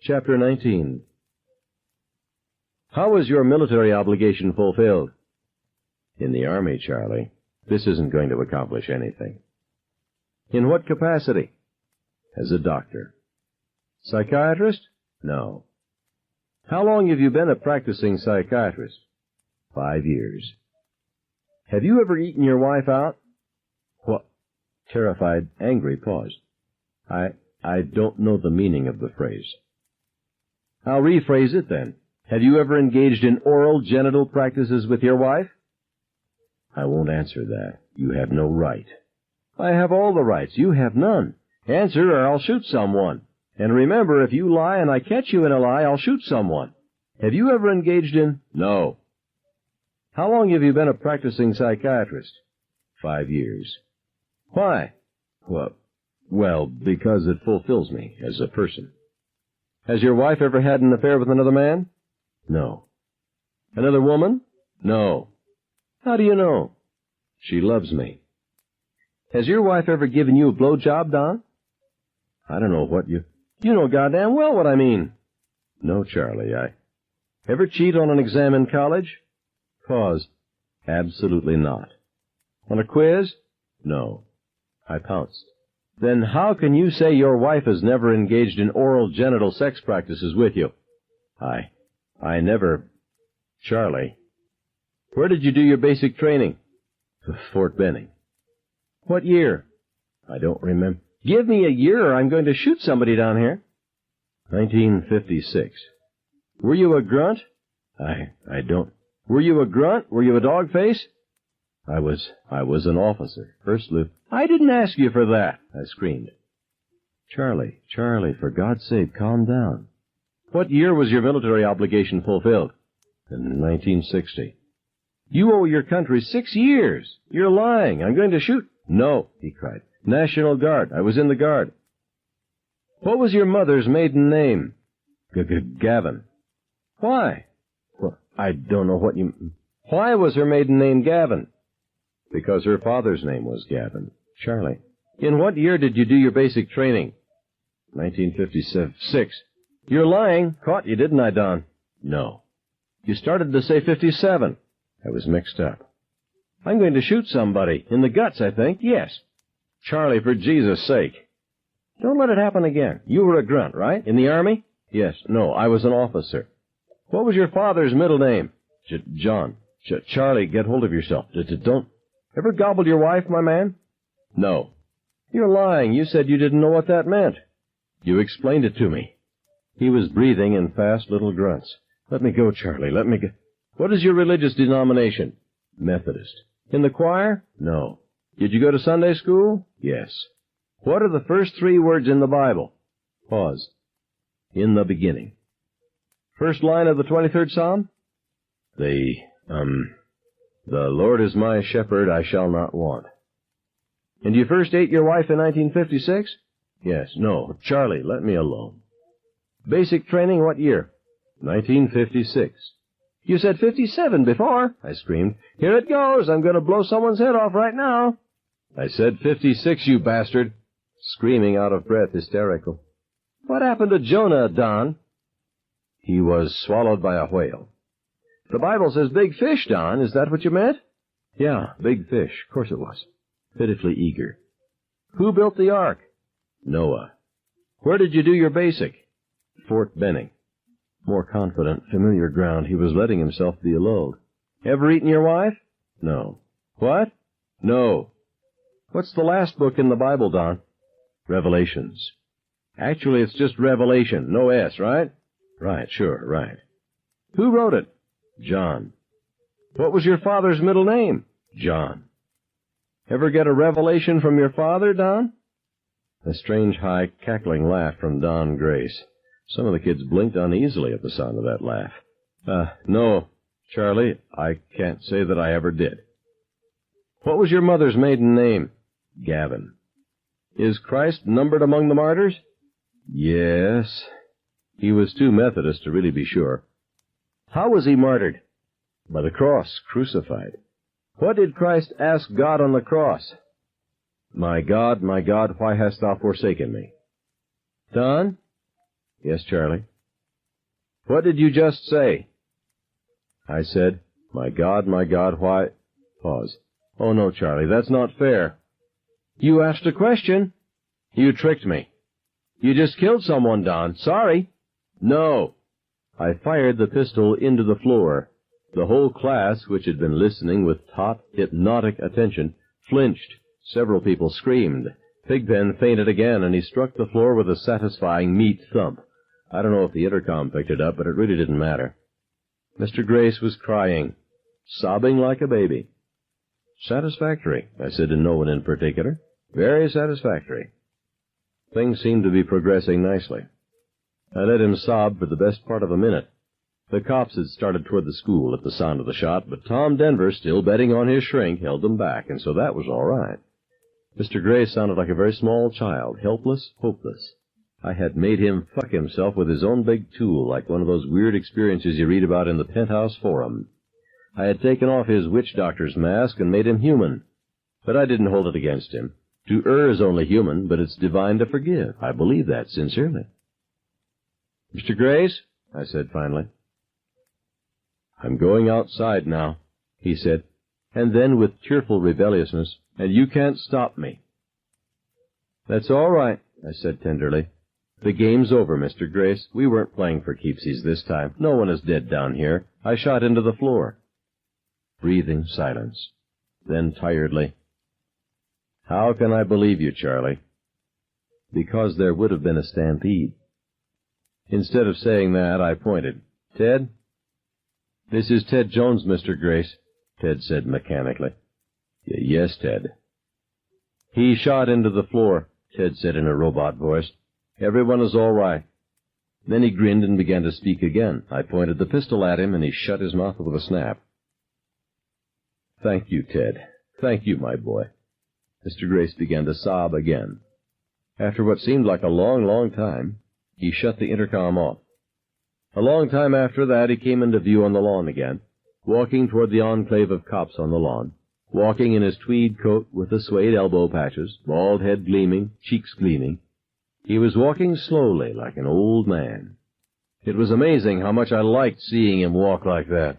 Chapter 19. How was your military obligation fulfilled? In the Army, Charlie. This isn't going to accomplish anything. In what capacity? As a doctor. Psychiatrist? No. How long have you been a practicing psychiatrist? 5 years. Have you ever eaten your wife out? What? Terrified, angry, paused. I don't know the meaning of the phrase. I'll rephrase it then. Have you ever engaged in oral genital practices with your wife? I won't answer that. You have no right. I have all the rights. You have none. Answer or I'll shoot someone. And remember, if you lie and I catch you in a lie, I'll shoot someone. Have you ever engaged in? No. How long have you been a practicing psychiatrist? 5 years. Why? Well, because it fulfills me as a person. Has your wife ever had an affair with another man? No. Another woman? No. How do you know? She loves me. Has your wife ever given you a blowjob, Don? I don't know what you know goddamn well what I mean. No, Charlie, I ever cheat on an exam in college? Pause. Absolutely not. On a quiz? No. I pounced. Then how can you say your wife has never engaged in oral genital sex practices with you? I never... Charlie, where did you do your basic training? Fort Benning. What year? I don't remember. Give me a year or I'm going to shoot somebody down here. 1956. Were you a grunt? I don't... Were you a grunt? Were you a dog face? I was an officer. First lieutenant. I didn't ask you for that, I screamed. Charlie, for God's sake, calm down. What year was your military obligation fulfilled? In 1960. You owe your country 6 years. You're lying. I'm going to shoot. No, he cried. National Guard. I was in the Guard. What was your mother's maiden name? Gavin. Why? Well, I don't know what you... Why was her maiden name Gavin? Because her father's name was Gavin. Charlie, in what year did you do your basic training? 1956. You're lying. Caught you, didn't I, Don? No. You started to say 57. I was mixed up. I'm going to shoot somebody. In the guts, I think. Yes. Charlie, for Jesus' sake. Don't let it happen again. You were a grunt, right? In the Army? Yes. No, I was an officer. What was your father's middle name? John. Charlie, get hold of yourself. Don't... Ever gobbled your wife, my man? No. You're lying. You said you didn't know what that meant. You explained it to me. He was breathing in fast little grunts. Let me go, Charlie. Let me go. What is your religious denomination? Methodist. In the choir? No. Did you go to Sunday school? Yes. What are the first 3 words in the Bible? Pause. In the beginning. First line of the 23rd Psalm? The Lord is my shepherd, I shall not want. And you first ate your wife in 1956? Yes. No. Charlie, let me alone. Basic training, what year? 1956. You said 57 before, I screamed. Here it goes. I'm going to blow someone's head off right now. I said 56, you bastard. Screaming out of breath, hysterical. What happened to Jonah, Don? He was swallowed by a whale. The Bible says big fish, Don. Is that what you meant? Yeah, big fish. Of course it was. Pitifully eager. Who built the ark? Noah. Where did you do your basic? Fort Benning. More confident, familiar ground. He was letting himself be lulled. Ever eaten your wife? No. What? No. What's the last book in the Bible, Don? Revelations. Actually, it's just Revelation. No S, right? Right, sure, right. Who wrote it? John. What was your father's middle name? John. Ever get a revelation from your father, Don? A strange, high, cackling laugh from Don Grace. Some of the kids blinked uneasily at the sound of that laugh. No, Charlie, I can't say that I ever did. What was your mother's maiden name? Gavin. Is Christ numbered among the martyrs? Yes. He was too Methodist to really be sure. How was he martyred? By the cross, crucified. What did Christ ask God on the cross? My God, why hast thou forsaken me? Don? Yes, Charlie. What did you just say? I said, my God, why... Pause. Oh, no, Charlie, that's not fair. You asked a question. You tricked me. You just killed someone, Don. Sorry. No. I fired the pistol into the floor. The whole class, which had been listening with taut, hypnotic attention, flinched. Several people screamed. Pigpen fainted again, and he struck the floor with a satisfying meat thump. I don't know if the intercom picked it up, but it really didn't matter. Mr. Grace was crying, sobbing like a baby. Satisfactory, I said to no one in particular. Very satisfactory. Things seemed to be progressing nicely. I let him sob for the best part of a minute. The cops had started toward the school at the sound of the shot, but Tom Denver, still betting on his shrink, held them back, and so that was all right. Mr. Gray sounded like a very small child, helpless, hopeless. I had made him fuck himself with his own big tool, like one of those weird experiences you read about in the Penthouse Forum. I had taken off his witch doctor's mask and made him human. But I didn't hold it against him. To err is only human, but it's divine to forgive. I believe that sincerely. Mr. Grace, I said finally. I'm going outside now, he said, and then with cheerful rebelliousness, and you can't stop me. That's all right, I said tenderly. The game's over, Mr. Grace. We weren't playing for keepsies this time. No one is dead down here. I shot into the floor. Breathing silence. Then tiredly, how can I believe you, Charlie? Because there would have been a stampede. Instead of saying that, I pointed. Ted? This is Ted Jones, Mr. Grace, Ted said mechanically. Yes, Ted. He shot into the floor, Ted said in a robot voice. Everyone is all right. Then he grinned and began to speak again. I pointed the pistol at him, and he shut his mouth with a snap. Thank you, Ted. Thank you, my boy. Mr. Grace began to sob again. After what seemed like a long, long time, he shut the intercom off. A long time after that, he came into view on the lawn again, walking toward the enclave of cops on the lawn, walking in his tweed coat with the suede elbow patches, bald head gleaming, cheeks gleaming. He was walking slowly like an old man. It was amazing how much I liked seeing him walk like that.